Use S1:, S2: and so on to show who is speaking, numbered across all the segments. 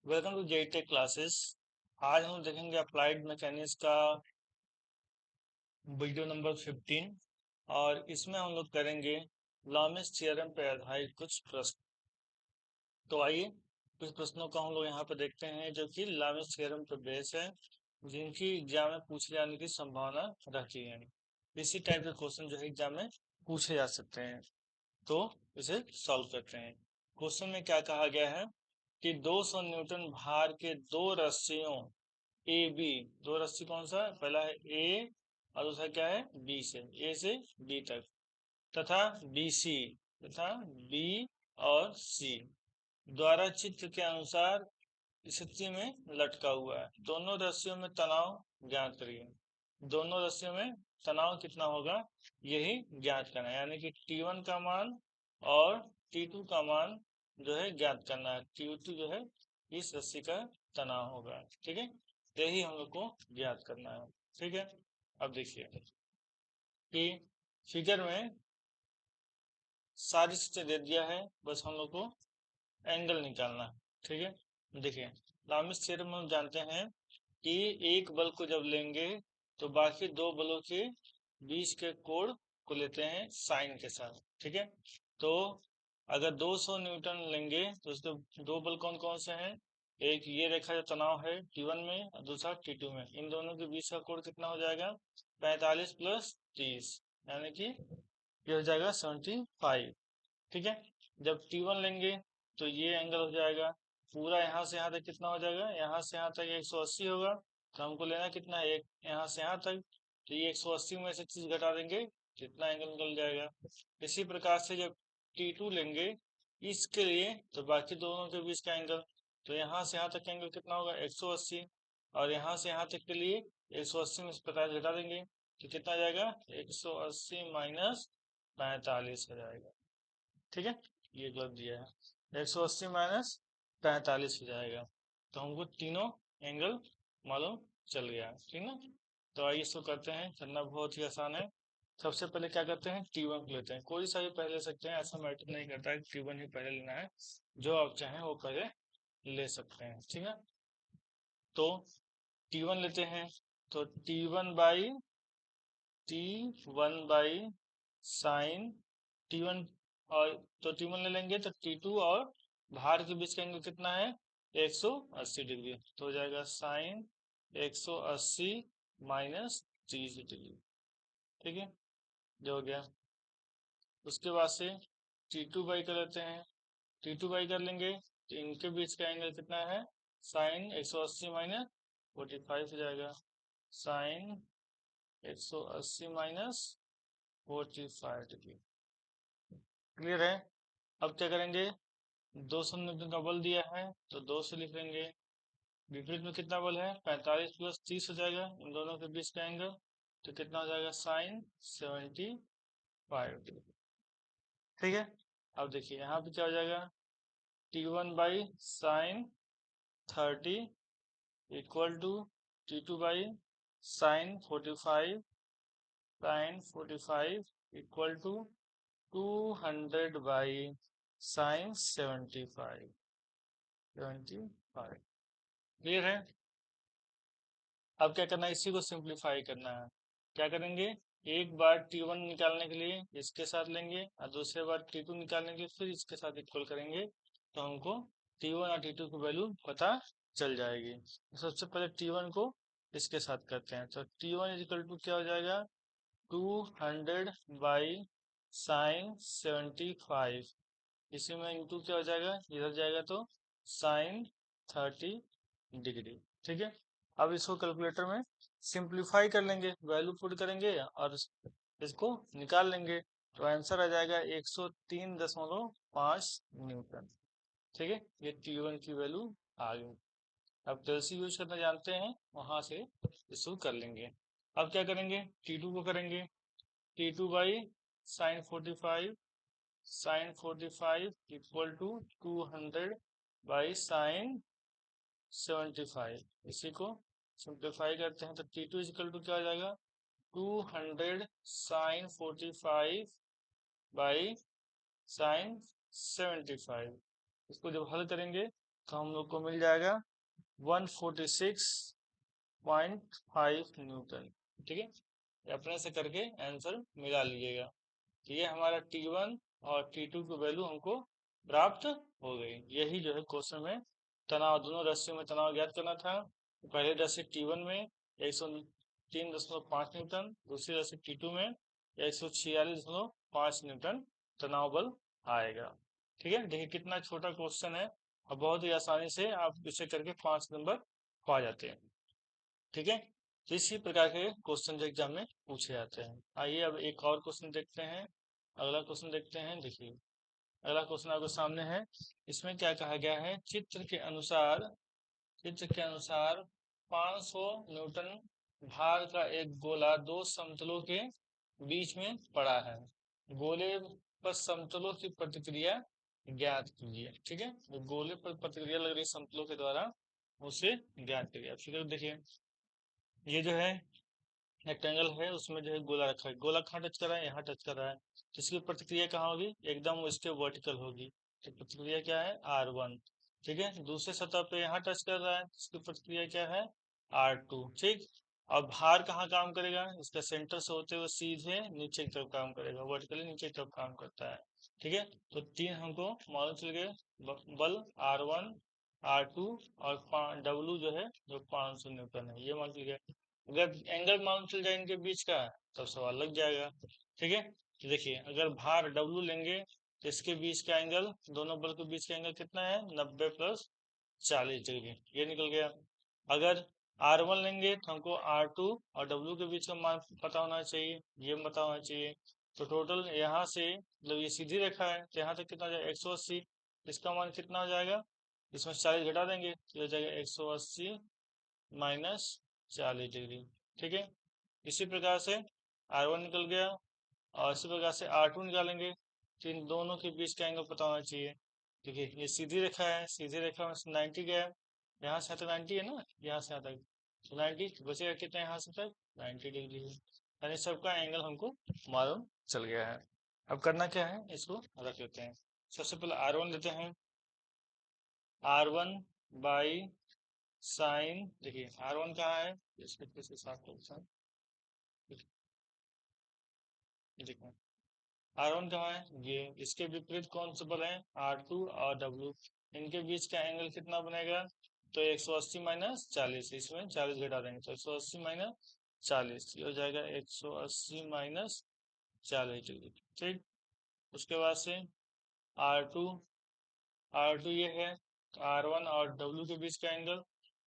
S1: Welcome to JE Tech Classes. आज हम देखेंगे अप्लाइड मैकेनिक्स का वीडियो नंबर 15 और इसमें हम लोग करेंगे लॉमिस थ्योरम पर आधारित कुछ प्रश्न। तो आइए कुछ प्रश्नों को हम लोग यहाँ पर देखते हैं जो कि लॉमिस थ्योरम पर बेस है, जिनकी एग्जाम में पूछे जाने की संभावना रहती है। इसी टाइप के क्वेश्चन जो है एग्जाम में पूछे जा सकते हैं, तो इसे सॉल्व करते हैं। क्वेश्चन में क्या कहा गया है कि 200 न्यूटन भार के दो रस्सियों ए बी, दो रस्सी कौन सा है, पहला है ए और दूसरा क्या है बी, से ए से बी तक, तथा बी सी तथा बी और सी द्वारा चित्र के अनुसार स्थिति में लटका हुआ है। दोनों रस्सियों में तनाव ज्ञात करिए। दोनों रस्सियों में तनाव कितना होगा यही ज्ञात करना है, यानी कि T1 का मान और T2 का मान जो है ज्ञात करना है। T2 जो है इस रस्सी का तनाव होगा, ठीक है, यही हम लोग को ज्ञात करना है। ठीक है, अब देखिए कि फिगर में सारी चीजें दे दिया है, बस हम लोग को एंगल निकालना है। ठीक है, देखिए लॉमिस थ्योरम हम जानते हैं कि एक बल को जब लेंगे तो बाकी दो बलों के बीच के कोण को लेते हैं साइन के साथ। ठीक है, तो अगर 200 न्यूटन लेंगे तो उसके दो बल कौन कौन से हैं, एक ये रेखा जो तनाव है T1 में और दूसरा T2 में, इन दोनों के बीच का कोण कितना हो जाएगा 45 + 30, यानी कि ये हो जाएगा 75। ठीक है, जब T1 लेंगे तो ये एंगल हो जाएगा पूरा यहाँ से यहाँ तक कितना हो जाएगा, यहाँ से यहाँ तक 180 होगा, तो हमको लेना कितना है, एक यहाँ से यहाँ तक, तो ये 180 में से चीज घटा देंगे कितना एंगल निकल जाएगा। इसी प्रकार से जब T2 लेंगे इसके लिए तो बाकी दोनों के बीच का एंगल, तो यहाँ से यहाँ तक का एंगल कितना होगा 180, और यहाँ से यहाँ तक के लिए 180 में से 50 घटा देंगे तो कितना आ जाएगा 180 माइनस 45 हो जाएगा। ठीक है, ये गलत दिया है, 180 माइनस 45 हो जाएगा, तो हमको तीनों एंगल मालूम चल गया। ठीक है, तो आइए इसको करते हैं, करना बहुत ही आसान है। सबसे पहले क्या करते हैं T1 को लेते हैं, कोई सा भी पहले ले सकते हैं, ऐसा मैटर नहीं करता है T1 ही पहले लेना है, जो आप चाहें वो पहले ले सकते हैं। ठीक है, तो T1 लेते हैं, तो T1 बाई साइन T1, और तो T1 ले लेंगे तो T2 और भार के बीच का एंगल कितना है 180 डिग्री, तो हो जाएगा साइन 180 माइनस 30 डिग्री। ठीक है, जो हो गया। उसके बाद से T2 बाई कर लेते हैं, T2 बाई कर लेंगे तो इनके बीच का एंगल कितना है साइन 180 माइनस 45 हो जाएगा, साइन 180 माइनस 45 डिग्री। क्लियर है, अब क्या करेंगे 200 न्यूटन का बल दिया है तो 2 से लिख लेंगे, विपरीत में कितना बल है 45 + 30 हो जाएगा, इन दोनों के बीच का एंगल, तो कितना हो जाएगा साइन 75 डिग्री। ठीक है, अब देखिए यहाँ पे क्या हो जाएगा T1 by sine 30 equal to T2 by sine 45, sine 45 equal to 200 by sine 75। Clear है, अब क्या करना है इसी को सिंप्लीफाई करना है। क्या करेंगे, एक बार T1 निकालने के लिए इसके साथ लेंगे और दूसरे बार T2 निकालने के लिए फिर इसके साथ इक्वल करेंगे, तो हमको T1 और T2 की वैल्यू पता चल जाएगी। तो सबसे पहले T1 को इसके साथ करते हैं, तो T1 इक्वल टू क्या हो जाएगा 200 बाई साइन 75, इसी में इंटू क्या हो जाएगा इधर जाएगा तो साइन 30 डिग्री। ठीक है, अब इसको कैलकुलेटर में सिंप्लीफाई कर लेंगे, वैल्यू पुट करेंगे और इसको निकाल लेंगे, तो आंसर आ जाएगा 103.5 न्यूटन। ठीक है, ये T1 की वैल्यू आ गई। अब कैलसी यूज करना जानते हैं, वहां से इसको कर लेंगे। अब क्या करेंगे T2 को करेंगे, T2 by sine 45, sine 45 equal to 200 by sine 75, इसी को सिंप्लीफाई करते हैं तो T2 इक्वल टू क्या हो जाएगा 200 साइन 45 बाई साइन 75, इसको जब हल करेंगे तो हम लोग को मिल जाएगा 146.5 न्यूटन। ठीक है, अपने से करके आंसर मिला लीजिएगा। तो ये हमारा T1 और T2 की वैल्यू हमको प्राप्त हो गई। यही जो है क्वेश्चन में तनाव, दोनों रस्सियों में तनाव ज्ञात करना था। तो पहले रस्सी T1 में 103.5 न्यूटन, दूसरी रस्सी T2 में 146.5 न्यूटन तनाव बल आएगा। ठीक है, देखिए कितना छोटा क्वेश्चन है और बहुत ही आसानी से आप इसे करके 5 नंबर पा जाते हैं। ठीक है, तो इसी प्रकार के क्वेश्चन एग्जाम में पूछे जाते हैं। आइए अब एक और क्वेश्चन देखते हैं। अगला क्वेश्चन देखते हैं। देखिए अगला क्वेश्चन आपके सामने है। इसमें क्या कहा गया है, चित्र के अनुसार 500 न्यूटन भार का एक गोला दो समतलों के बीच में पड़ा है। गोले पर समतलों की प्रतिक्रिया ज्ञात कीजिए। ठीक है, तो गोले पर प्रतिक्रिया लग रही समतलों के द्वारा उसे ज्ञात कीजिए। फिर देखिए ये जो है रेक्टेंगल है, उसमें जो है गोला रखा है। गोला कहाँ टच कर रहा है, यहाँ टच कर रहा है। तो इसकी प्रतिक्रिया कहाँ होगी, एकदम इसके वर्टिकल होगी। तो प्रतिक्रिया क्या है, R1। ठीक है, दूसरे सतह पे यहाँ टच कर रहा है, इसकी प्रतिक्रिया क्या है, R2। ठीक, और भार कहाँ काम करेगा, इसका सेंटर से होते हुए सीधे नीचे की तरफ काम करेगा, वर्टिकली नीचे की तरफ काम करता है। ठीक है, तो तीन हमको मालूम चल गए, बल R1, R2 और W जो है जो 500 न्यूटन है, ये मालूम चल गया। अगर एंगल मालूम चल जाए इनके बीच का तब सवाल लग जाएगा। ठीक है, तो देखिए अगर भार W लेंगे तो इसके बीच का एंगल, दोनों बल के बीच का एंगल कितना है, 90 + 40 डिग्री, ये निकल गया। अगर R1 लेंगे तो हमको R2 और W के बीच का मान पता होना चाहिए, ये पता होना चाहिए। तो टोटल यहाँ से मतलब ये सीधी रेखा है, तो यहाँ तक कितना हो जाएगा, 180। इसका मान कितना हो जाएगा, इसमें 40 घटा देंगे तो हो जाएगा 180 - 40 डिग्री। ठीक है, इसी प्रकार से R1 निकल गया और इसी प्रकार से R2 निकालेंगे। तो इन दोनों के बीच का एंगल पता होना चाहिए। देखिए ये सीधी रेखा है, सीधी रेखा में 90 गया, यहाँ से यहाँ तक 90 है ना, यहाँ से यहाँ तक तो 90 बचेगा कितना, यहाँ से तक 90 डिग्री है। यानी सबका एंगल हमको मालूम चल गया है। अब करना क्या है, इसको रख लेते हैं। सबसे पहले R1 लेते हैं। R1 बाई साइन, देखिए R1 कहाँ है, इसके पीछे साफ देखो R1 कहाँ है, ये इसके विपरीत कौन सा बल है, R2 और W। इनके बीच का एंगल कितना बनेगा, तो 180 - 40, इसमें 40 घटा देंगे तो 180 - 40, ये हो जाएगा 180 - 40 डिग्री। ठीक, उसके बाद से R2 ये है, तो R1 और W के बीच का एंगल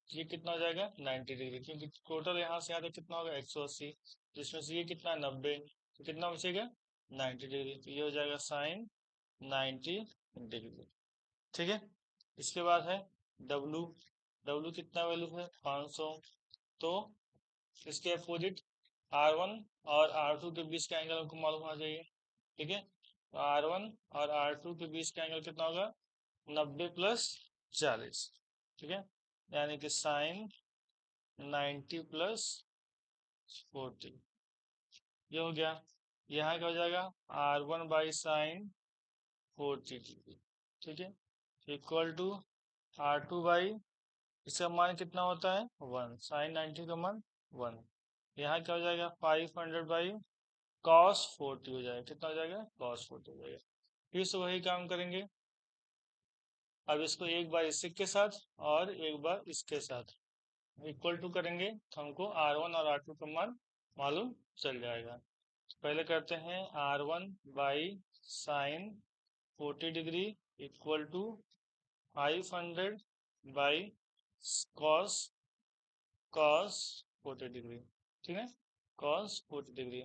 S1: ये कितना हो जाएगा, 90 डिग्री, क्योंकि टोटल यहाँ से यहाँ तक कितना होगा 180, जिसमें से ये कितना 90, तो कितना बचेगा 90 डिग्री, तो ये हो जाएगा साइन 90 डिग्री। ठीक है, इसके बाद है W कितना वैल्यू है 500, तो इसके अपोजिट R1 और R2 के बीच का एंगल हमको मालूम होना चाहिए। ठीक है, तो R1 और R2 के बीच का एंगल कितना होगा, 90 + 40। ठीक है, यानी कि साइन 90 + 40, ये हो गया। यहाँ क्या हो जाएगा, R1 बाई साइन 40 डिग्री। ठीक है, इक्वल टू R2 बाई, इसका मान कितना होता है 1, साइन 90 का मान 1। यहाँ क्या हो जाएगा 500 बाई कॉस 40 हो जाएगा, कितना हो जाएगा कॉस 40 हो जाएगा। फिर से वही काम करेंगे, अब इसको एक बार इसके के साथ और एक बार इसके साथ इक्वल टू करेंगे तो हमको R1 और R2 का मान मालूम चल जाएगा। पहले करते हैं R1 by sine 40 degree equal to 500 by cos 40 degree. ठीक है, कॉस 40 डिग्री।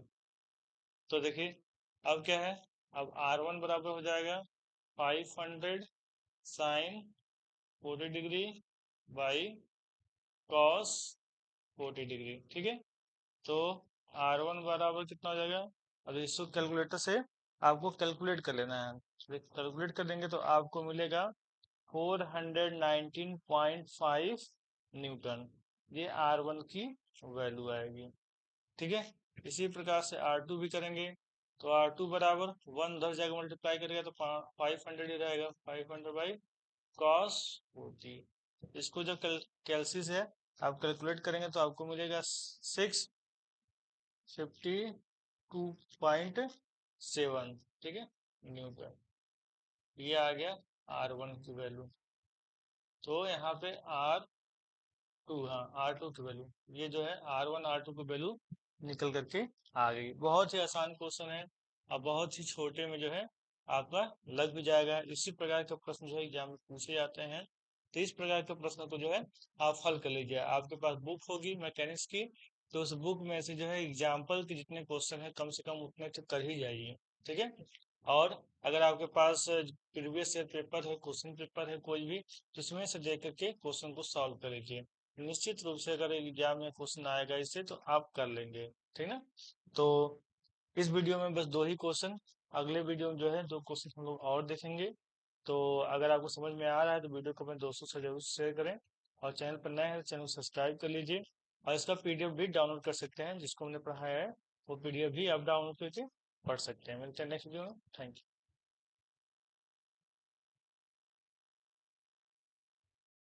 S1: तो देखिए अब क्या है, अब R1 बराबर हो जाएगा 500 sine 40 degree by cos 40 degree. ठीक है, तो R1 बराबर कितना हो जाएगा, अब इसको कैलकुलेटर से आपको कैलकुलेट कर लेना है। कैलकुलेट कर लेंगे तो आपको मिलेगा 419.5 न्यूटन, ये R1 की वैल्यू आएगी। ठीक है, इसी प्रकार से R2 भी करेंगे, तो R2 बराबर 1 उधर जाकर मल्टीप्लाई करेगा तो 500 ही रहेगा, 500 बाई cos 40। इसको जो कैलसिस है आप कैलकुलेट करेंगे तो आपको मिलेगा 652.7, ठीक है, न्यूटन। ये आ गया R1 की वैल्यू। तो यहाँ पे R2, हाँ R2 की वैल्यू, ये जो है R1 R2 की वैल्यू निकल करके आ गई। बहुत ही आसान क्वेश्चन है और बहुत ही छोटे में जो है आपका लग भी जाएगा। इसी प्रकार के प्रश्न जो है एग्जाम में पूछे जाते हैं। तो इस प्रकार के प्रश्न को जो है आप हल कर लीजिए। आपके पास बुक होगी मैकेनिक्स की, तो उस बुक में से जो है एग्जाम्पल के जितने क्वेश्चन है कम से कम उतने तो कर ही जाइए, ठीक है। और अगर आपके पास प्रीवियस ईयर पेपर है, क्वेश्चन पेपर है कोई भी, तो उसमें से देख करके क्वेश्चन को सॉल्व कर लीजिए। निश्चित रूप से अगर एग्जाम में क्वेश्चन आएगा इससे तो आप कर लेंगे, ठीक ना। तो इस वीडियो में बस 2 ही क्वेश्चन, अगले वीडियो में जो है 2 क्वेश्चन हम लोग और देखेंगे। तो अगर आपको समझ में आ रहा है तो वीडियो को अपने दोस्तों से जरूर शेयर करें, और चैनल पर नए हैं तो चैनल सब्सक्राइब कर लीजिए। और इसका पीडीएफ भी डाउनलोड कर सकते हैं, जिसको हमने पढ़ाया है वो पीडीएफ भी आप डाउनलोड करके पढ़ सकते हैं। मिलते हैं नेक्स्ट वीडियो में। Thank you.